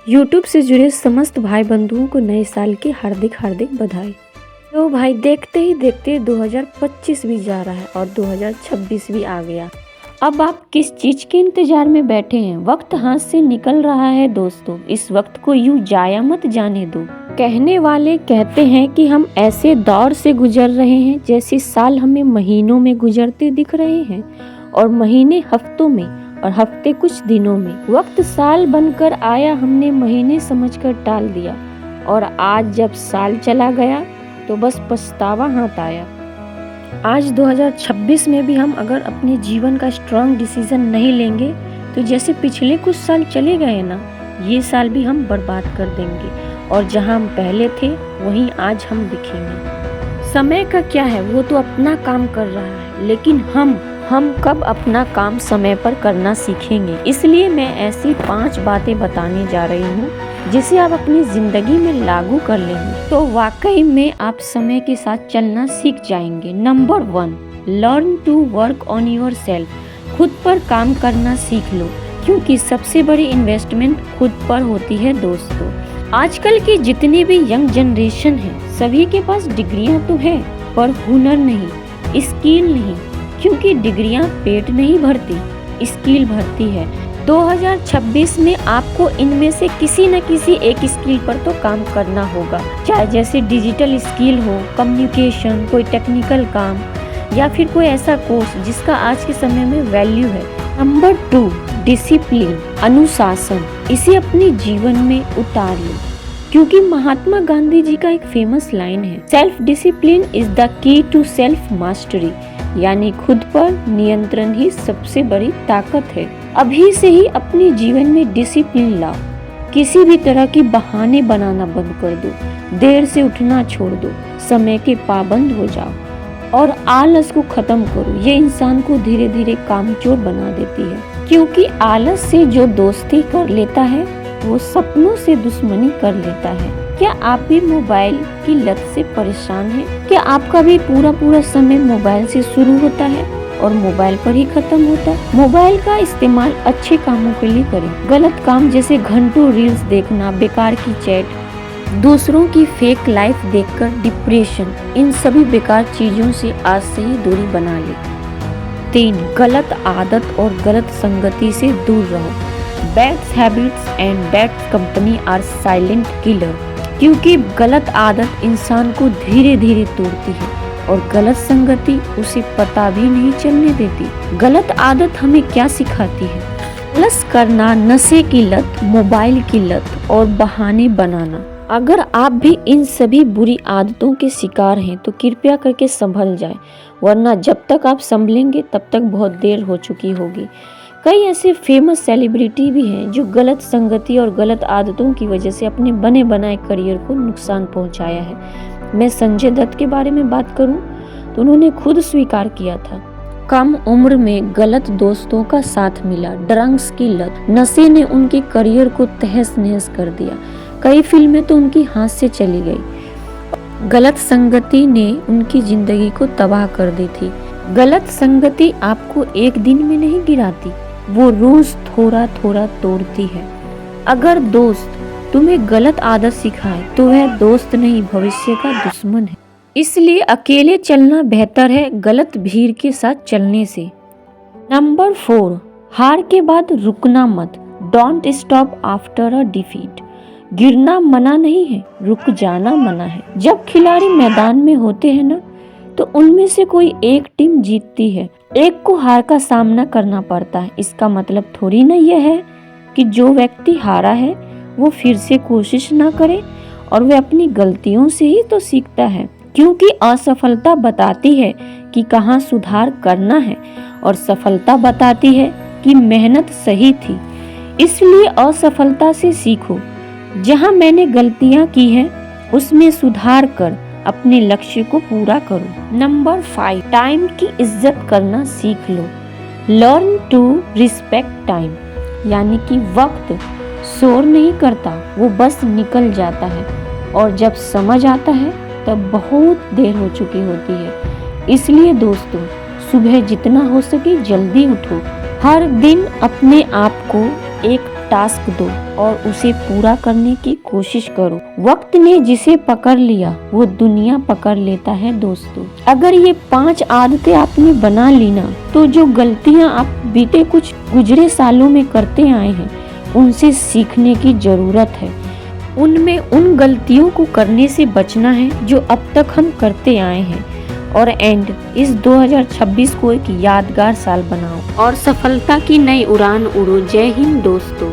YouTube से जुड़े समस्त भाई बंधुओं को नए साल की हार्दिक हार्दिक बधाई। तो भाई देखते ही देखते 2025 भी जा रहा है और 2026 भी आ गया। अब आप किस चीज के इंतजार में बैठे हैं? वक्त हाथ से निकल रहा है दोस्तों, इस वक्त को यूं जाया मत जाने दो। कहने वाले कहते हैं कि हम ऐसे दौर से गुजर रहे हैं जैसे साल हमें महीनों में गुजरते दिख रहे हैं और महीने हफ्तों में और हफ्ते कुछ दिनों में। वक्त साल बनकर आया, हमने महीने समझकर टाल दिया और आज जब साल चला गया तो बस पछतावा हाथ आया। आज 2026 में भी हम अगर अपने जीवन का स्ट्रांग डिसीजन नहीं लेंगे तो जैसे पिछले कुछ साल चले गए ना, ये साल भी हम बर्बाद कर देंगे और जहां हम पहले थे वहीं आज हम दिखेंगे। समय का क्या है, वो तो अपना काम कर रहा है, लेकिन हम कब अपना काम समय पर करना सीखेंगे। इसलिए मैं ऐसी 5 बातें बताने जा रही हूँ जिसे आप अपनी जिंदगी में लागू कर लेंगे तो वाकई में आप समय के साथ चलना सीख जाएंगे। Number 1, learn to work on your self. खुद पर काम करना सीख लो, क्योंकि सबसे बड़ी इन्वेस्टमेंट खुद पर होती है दोस्तों। आजकल की जितनी भी यंग जनरेशन है, सभी के पास डिग्रियां तो है पर हुनर नहीं, स्किल नहीं, क्योंकि डिग्रियां पेट नहीं भरती, स्किल भरती है। 2026 में आपको इनमें से किसी न किसी एक स्किल पर तो काम करना होगा, चाहे जैसे डिजिटल स्किल हो, कम्युनिकेशन, कोई टेक्निकल काम या फिर कोई ऐसा कोर्स जिसका आज के समय में वैल्यू है। नंबर 2, डिसिप्लिन, अनुशासन। इसे अपने जीवन में उतार लो, क्योंकि महात्मा गांधी जी का एक फेमस लाइन है, self discipline is the key to self mastery, यानी खुद पर नियंत्रण ही सबसे बड़ी ताकत है। अभी से ही अपने जीवन में डिसिप्लिन लाओ। किसी भी तरह की बहाने बनाना बंद कर दो, देर से उठना छोड़ दो, समय के पाबंद हो जाओ और आलस को खत्म करो। ये इंसान को धीरे धीरे कामचोर बना देती है, क्योंकि आलस से जो दोस्ती कर लेता है वो सपनों से दुश्मनी कर लेता है। क्या आप भी मोबाइल की लत से परेशान हैं? क्या आपका भी पूरा समय मोबाइल से शुरू होता है और मोबाइल पर ही खत्म होता है? मोबाइल का इस्तेमाल अच्छे कामों के लिए करें। गलत काम जैसे घंटों रील्स देखना, बेकार की चैट, दूसरों की फेक लाइफ देखकर डिप्रेशन, इन सभी बेकार चीजों से आज से ही दूरी बना ले। 3, गलत आदत और गलत संगति से दूर रहो। Bad habits and bad company are silent killer, क्योंकि गलत आदत इंसान को धीरे धीरे तोड़ती है और गलत संगति उसे पता भी नहीं चलने देती। गलत आदत हमें क्या सिखाती है? आलस करना, नशे की लत, मोबाइल की लत और बहाने बनाना। अगर आप भी इन सभी बुरी आदतों के शिकार हैं तो कृपया करके संभल जाएं, वरना जब तक आप संभलेंगे तब तक बहुत देर हो चुकी होगी। कई ऐसे फेमस सेलिब्रिटी भी हैं जो गलत संगति और गलत आदतों की वजह से अपने बने बनाए करियर को नुकसान पहुंचाया है। मैं संजय दत्त के बारे में बात करूं तो उन्होंने खुद स्वीकार किया था, कम उम्र में गलत दोस्तों का साथ मिला, ड्रग्स की लत, नशे ने उनके करियर को तहस नहस कर दिया। कई फिल्में तो उनकी हाथ से चली गई। गलत संगति ने उनकी जिंदगी को तबाह कर दी थी। गलत संगति आपको एक दिन में नहीं गिराती, वो रोज थोड़ा थोड़ा तोड़ती है। अगर दोस्त तुम्हें गलत आदत सिखाए तो वह दोस्त नहीं, भविष्य का दुश्मन है। इसलिए अकेले चलना बेहतर है गलत भीड़ के साथ चलने से। नंबर 4, हार के बाद रुकना मत। Don't stop after a defeat. गिरना मना नहीं है, रुक जाना मना है। जब खिलाड़ी मैदान में होते हैं ना, तो उनमें से कोई एक टीम जीतती है, एक को हार का सामना करना पड़ता है। इसका मतलब थोड़ी ना यह है कि जो व्यक्ति हारा है वो फिर से कोशिश ना करे, और वह अपनी गलतियों से ही तो सीखता है, क्योंकि असफलता बताती है कि कहाँ सुधार करना है और सफलता बताती है कि मेहनत सही थी। इसलिए असफलता से सीखो। जहाँ मैंने गलतियाँ की हैं उसमें सुधार कर अपने लक्ष्य को पूरा करो। नंबर 5, टाइम की इज्जत करना सीख लो। लर्न टू रिस्पेक्ट टाइम, यानी कि वक्त शोर नहीं करता, वो बस निकल जाता है और जब समझ आता है तब बहुत देर हो चुकी होती है। इसलिए दोस्तों, सुबह जितना हो सके जल्दी उठो। हर दिन अपने आप को एक टास्क दो और उसे पूरा करने की कोशिश करो। वक्त ने जिसे पकड़ लिया वो दुनिया पकड़ लेता है दोस्तों। अगर ये 5 आदतें आपने बना ली ना, तो जो गलतियां आप बीते कुछ गुजरे सालों में करते आए हैं उनसे सीखने की जरूरत है। उनमें उन गलतियों को करने से बचना है जो अब तक हम करते आए हैं। और इस 2026 को एक यादगार साल बनाओ और सफलता की नई उड़ान उड़ो। जय हिंद दोस्तों।